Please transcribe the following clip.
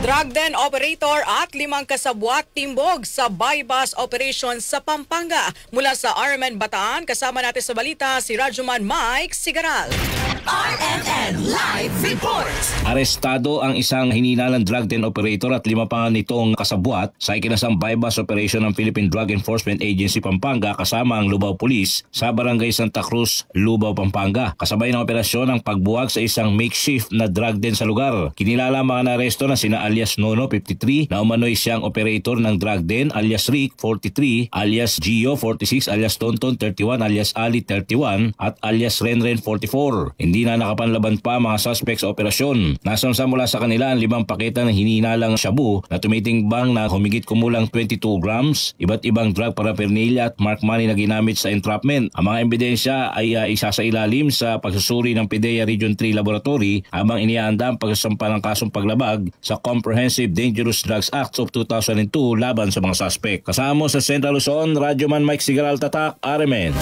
Drug den operator at 5 kasabwat timbog sa bypass operation sa Pampanga. Mula sa RMN Bataan, kasama natin sa balita si Radyoman Mike Sigaral. RMN Live Report! Arestado ang isang hininalang drug den operator at 5 pa nitong kasabwat sa ikinasang bypass operation ng Philippine Drug Enforcement Agency Pampanga kasama ang Lubao Police sa Barangay Santa Cruz, Lubao, Pampanga. Kasabay ng operasyon ang pagbuwag sa isang makeshift na drug den sa lugar. Kinilala ang mga naresto na sina alias Nono, 53, na umano'y siyang operator ng drug den, alias Rick, 43, alias Gio, 46, alias Tonton, 31, alias Ali, 31, at alias Renren, 44. Hindi na nakapanlaban pa mga suspects sa operasyon. Nasamsa mula sa kanila ang 5 paketa ng hininalang shabu na tumitingbang na humigit kumulang 22 grams, iba't ibang drug paraphernalia at mark money na ginamit sa entrapment. Ang mga ebidensya ay isa sa ilalim sa pagsusuri ng PDEA Region 3 Laboratory habang inihaanda ang pagsasampa ng kasong paglabag sa Comprehensive Dangerous Drugs Act of 2002 laban sa mga suspect. Kasama sa Central Luzon, Radyoman Mike Sigaral, Tatak, RMN.